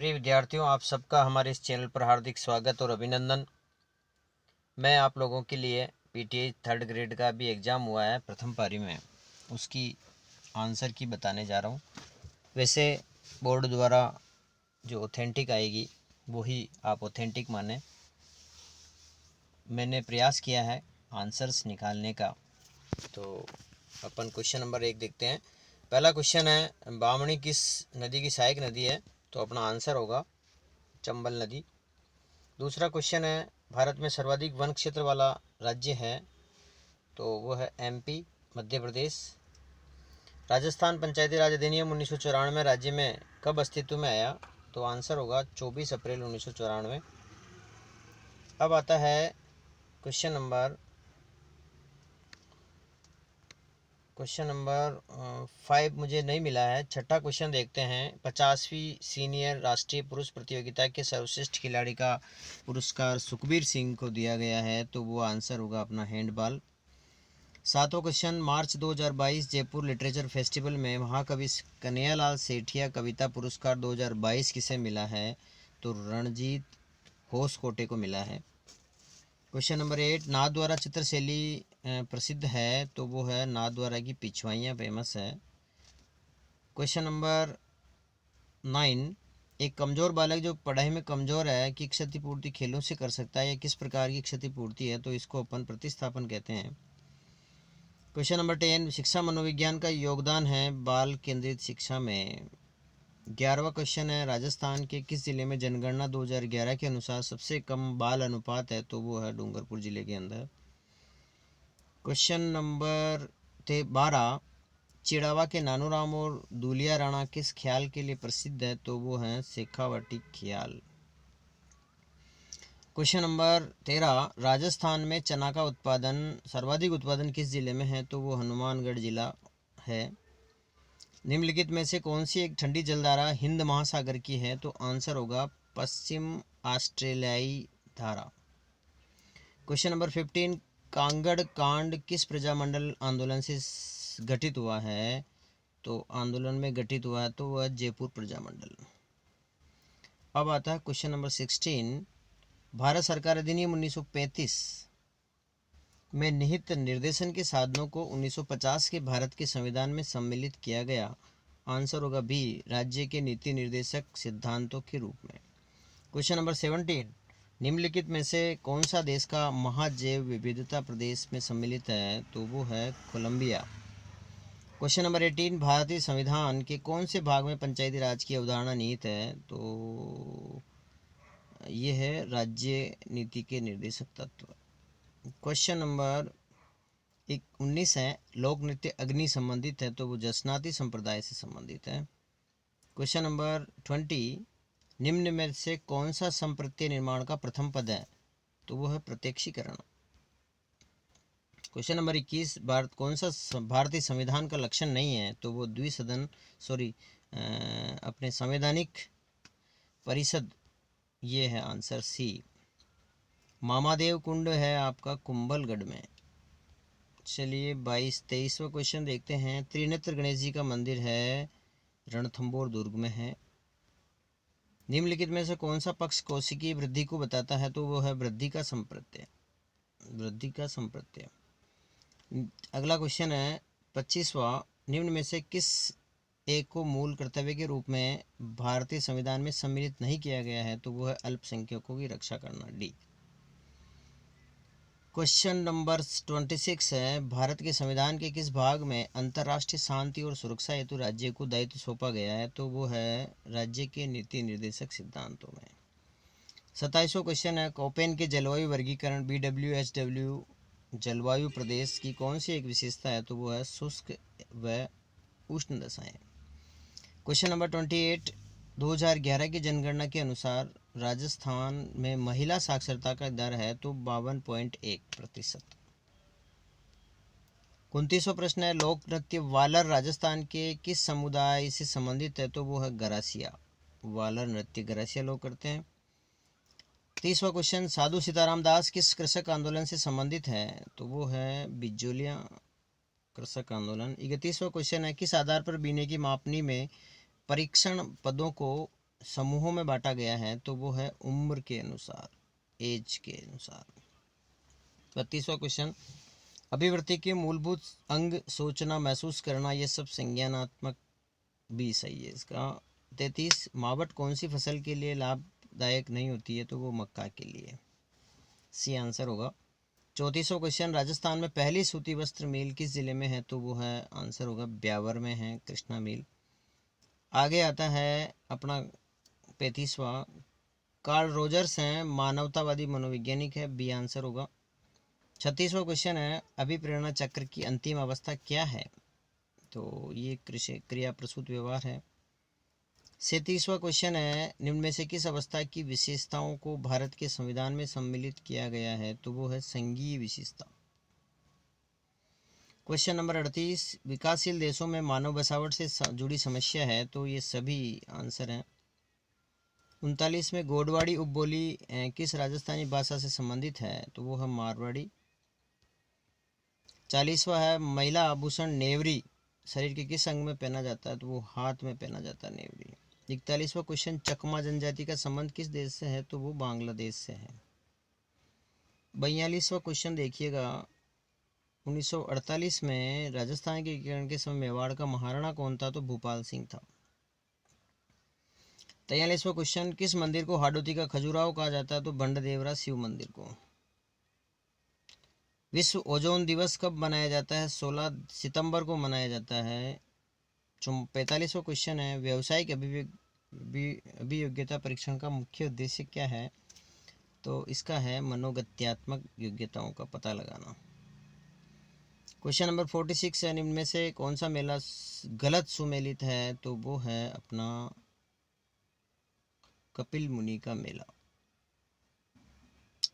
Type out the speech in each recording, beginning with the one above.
प्रिय विद्यार्थियों, आप सबका हमारे इस चैनल पर हार्दिक स्वागत और अभिनंदन। मैं आप लोगों के लिए पीटीआई थर्ड ग्रेड का भी एग्ज़ाम हुआ है प्रथम पारी में, उसकी आंसर की बताने जा रहा हूँ। वैसे बोर्ड द्वारा जो ऑथेंटिक आएगी वही आप ऑथेंटिक माने। मैंने प्रयास किया है आंसर्स निकालने का। तो अपन क्वेश्चन नंबर 1 देखते हैं। पहला क्वेश्चन है, बामणी किस नदी की सहायक नदी है? तो अपना आंसर होगा चंबल नदी। दूसरा क्वेश्चन है, भारत में सर्वाधिक वन क्षेत्र वाला राज्य है? तो वो है एमपी, मध्य प्रदेश। राजस्थान पंचायती राज अधिनियम 1994 राज्य में कब अस्तित्व में आया? तो आंसर होगा 24 अप्रैल 1994। अब आता है क्वेश्चन नंबर 5 मुझे नहीं मिला है। छठा क्वेश्चन देखते हैं। 50वीं सीनियर राष्ट्रीय पुरुष प्रतियोगिता के सर्वश्रेष्ठ खिलाड़ी का पुरस्कार सुखबीर सिंह को दिया गया है, तो वो आंसर होगा अपना हैंडबॉल। सातवां क्वेश्चन, मार्च 2022 जयपुर लिटरेचर फेस्टिवल में महाकवि कन्हैयालाल सेठिया कविता पुरस्कार 2022 किसे मिला है? तो रणजीत होसकोटे को मिला है। क्वेश्चन नंबर 8, नाथद्वारा चित्रशैली प्रसिद्ध है? तो वो है नाथद्वारा की पिछवाइयाँ फेमस है। क्वेश्चन नंबर 9, एक कमज़ोर बालक जो पढ़ाई में कमज़ोर है की क्षतिपूर्ति खेलों से कर सकता है, या किस प्रकार की क्षतिपूर्ति है? तो इसको अपन प्रतिस्थापन कहते हैं। क्वेश्चन नंबर 10, शिक्षा मनोविज्ञान का योगदान है बाल केंद्रित शिक्षा में? 11वां क्वेश्चन है, राजस्थान के किस जिले में जनगणना 2011 के अनुसार सबसे कम बाल अनुपात है? तो वो है डूंगरपुर जिले के अंदर। क्वेश्चन नंबर 12, चिड़ावा के नानूराम और दूलिया राणा किस ख्याल के लिए प्रसिद्ध है? तो वो है शेखावटी ख्याल। क्वेश्चन नंबर 13, राजस्थान में चना का उत्पादन सर्वाधिक उत्पादन किस जिले में है? तो वो हनुमानगढ़ जिला है। निम्नलिखित में से कौन सी एक ठंडी जलधारा हिंद महासागर की है? तो आंसर होगा पश्चिम ऑस्ट्रेलियाई धारा। क्वेश्चन नंबर 15, कांगड़ कांड किस प्रजामंडल आंदोलन से गठित हुआ है? तो आंदोलन में गठित हुआ है तो वह जयपुर प्रजामंडल। अब आता है क्वेश्चन नंबर 16, भारत सरकार अधिनियम 1935 में निहित निर्देशन के साधनों को 1950 के भारत के संविधान में सम्मिलित किया गया। आंसर होगा बी, राज्य के नीति निर्देशक सिद्धांतों के रूप में। क्वेश्चन नंबर 17, निम्नलिखित में से कौन सा देश का महाजैव विविधता प्रदेश में सम्मिलित है? तो वो है कोलंबिया। क्वेश्चन नंबर 18, भारतीय संविधान के कौन से भाग में पंचायती राज की अवधारणा निहित है? तो ये है राज्य नीति के निर्देशक तत्व। क्वेश्चन नंबर 19 है, लोक नृत्य अग्नि संबंधित है? तो वो जसनाती संप्रदाय से संबंधित है। क्वेश्चन नंबर 20, निम्न में से कौन सा संप्रत्यय निर्माण का प्रथम पद है? तो वो है प्रत्यक्षीकरण। क्वेश्चन नंबर 21, भारत कौन सा भारतीय संविधान का लक्षण नहीं है? तो वो अपने संवैधानिक परिषद, ये है आंसर सी। मामादेव कुंड है आपका कुंभलगढ़ में। चलिए 23वां क्वेश्चन देखते हैं। त्रिनेत्र गणेश जी का मंदिर है रणथंभौर दुर्ग में है। निम्नलिखित में से कौन सा पक्ष कोशिकीय वृद्धि को बताता है? तो वो है वृद्धि का संप्रत्यय। अगला क्वेश्चन है 25वां, निम्न में से किस एक को मूल कर्तव्य के रूप में भारतीय संविधान में सम्मिलित नहीं किया गया है? तो वो है अल्पसंख्यकों की रक्षा करना, डी। क्वेश्चन नंबर 26 है, भारत के संविधान के किस भाग में अंतर्राष्ट्रीय शांति और सुरक्षा हेतु राज्य को दायित्व सौंपा गया है? तो वो है राज्य के नीति निर्देशक सिद्धांतों में। 27वां क्वेश्चन है, कोपेन के जलवायु वर्गीकरण BWHW जलवायु प्रदेश की कौन सी एक विशेषता है? तो वो है शुष्क व उष्ण दशाएं। क्वेश्चन नंबर 28, 2011 की जनगणना के अनुसार राजस्थान में महिला साक्षरता का दर है तो 52.1%। 29वां प्रश्न है, लोक नृत्य वालर राजस्थान के किस समुदाय से संबंधित है? तो वो है गरासिया। वालर नृत्य गरासिया लोग करते हैं। 30वां क्वेश्चन, साधु सीताराम दास किस कृषक आंदोलन से संबंधित है? तो वो है बिजोलिया कृषक आंदोलन। 31वां क्वेश्चन है, किस आधार पर बीने की मापनी में परीक्षण पदों को समूहों में बांटा गया है तो वो है उम्र के अनुसार, एज के अनुसार। 32वां क्वेश्चन, अभिवृत्ति के मूलभूत अंग सोचना, महसूस करना, ये सब संज्ञानात्मक भी सही है इसका। 33, मावट कौन सी फसल के लिए लाभदायक नहीं होती है तो वो मक्का के लिए, सी आंसर होगा। 34वां क्वेश्चन, राजस्थान में पहली सूती वस्त्र मिल किस जिले में है तो वो है, आंसर होगा ब्यावर में है, कृष्णा मिल। आगे आता है अपना 35वां, कार्ल रोजर्स हैं, मानवतावादी मनोवैज्ञानिक है, बी आंसर होगा। 36वां क्वेश्चन है, अभिप्रेरणा चक्र की अंतिम अवस्था क्या है तो ये क्रिया प्रसूत व्यवहार है। 37वां क्वेश्चन है, निम्न में से किस अवस्था की विशेषताओं को भारत के संविधान में सम्मिलित किया गया है तो वो है संघीय विशेषता। क्वेश्चन नंबर 38, विकासशील देशों में मानव बसावट से जुड़ी समस्या है तो ये सभी आंसर हैं। 39 में गोडवाड़ी उपबोली किस राजस्थानी भाषा से संबंधित है तो वो है मारवाड़ी। 40वां है, महिला आभूषण नेवरी शरीर के किस अंग में पहना जाता है तो वो हाथ में पहना जाता है नेवरी। 41वां क्वेश्चन, चकमा जनजाति का संबंध किस देश से है तो वो बांग्लादेश से है। 42वां क्वेश्चन देखिएगा, 1948 में राजस्थान के एकीकरण के समय मेवाड़ का महाराणा कौन था तो भूपाल सिंह था। 43वां क्वेश्चन, किस मंदिर को हाडोती का खजुराहो कहा जाता है तो बंडदेवरा शिव मंदिर को। विश्व ओजोन दिवस कब मनाया जाता है, 16 सितंबर को मनाया जाता है। 45वां क्वेश्चन है, व्यावसायिक अभियोग्यता परीक्षण का मुख्य उद्देश्य क्या है तो इसका है मनोगत्यात्मक योग्यताओं का पता लगाना। क्वेश्चन नंबर 46 है, निम्न में से कौन सा मेला गलत सुमेलित है तो वो है अपना कपिल मुनि का मेला,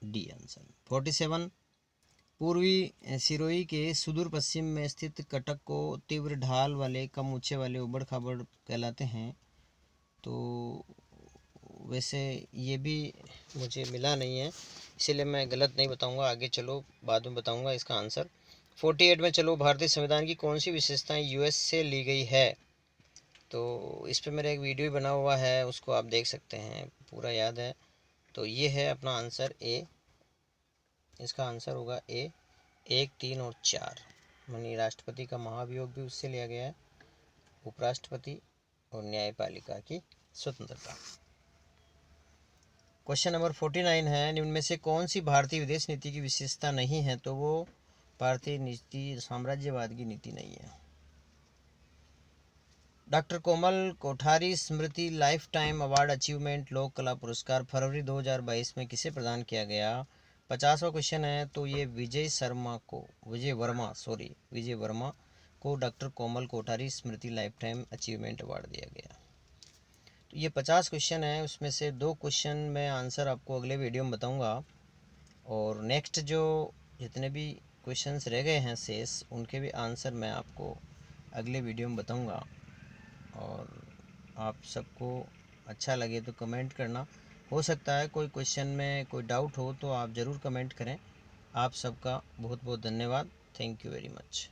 डी आंसर। 47, पूर्वी सिरोही के सुदूर पश्चिम में स्थित कटक को तीव्र ढाल वाले कम ऊंचे वाले उबड़ खाबड़ कहलाते हैं तो वैसे ये भी मुझे मिला नहीं है इसीलिए मैं गलत नहीं बताऊंगा, आगे चलो बाद में बताऊंगा इसका आंसर। 48 में, चलो भारतीय संविधान की कौन सी विशेषताएं यूएस से ली गई है तो इस पे मेरा एक वीडियो बना हुआ है, उसको आप देख सकते हैं, पूरा याद है। तो ये है अपना आंसर ए, इसका आंसर होगा ए 1, 3 और 4। यानी राष्ट्रपति का महाभियोग भी उससे लिया गया है, उपराष्ट्रपति और न्यायपालिका की स्वतंत्रता। क्वेश्चन नंबर 49 है, निम्न में से कौन सी भारतीय विदेश नीति की विशेषता नहीं है तो वो भारतीय नीति साम्राज्यवाद की नीति नहीं है। डॉक्टर कोमल कोठारी स्मृति लाइफ टाइम अवार्ड अचीवमेंट लोक कला पुरस्कार फरवरी 2022 में किसे प्रदान किया गया। 50वां क्वेश्चन है, तो ये विजय वर्मा को डॉक्टर कोमल कोठारी स्मृति लाइफ टाइम अचीवमेंट अवार्ड दिया गया। तो ये 50 क्वेश्चन है, उसमें से 2 क्वेश्चन में आंसर आपको अगले वीडियो में बताऊंगा और नेक्स्ट जो जितने भी क्वेश्चंस रह गए हैं शेष, उनके भी आंसर मैं आपको अगले वीडियो में बताऊंगा। और आप सबको अच्छा लगे तो कमेंट करना, हो सकता है कोई क्वेश्चन में कोई डाउट हो तो आप ज़रूर कमेंट करें। आप सबका बहुत बहुत धन्यवाद। Thank you very much.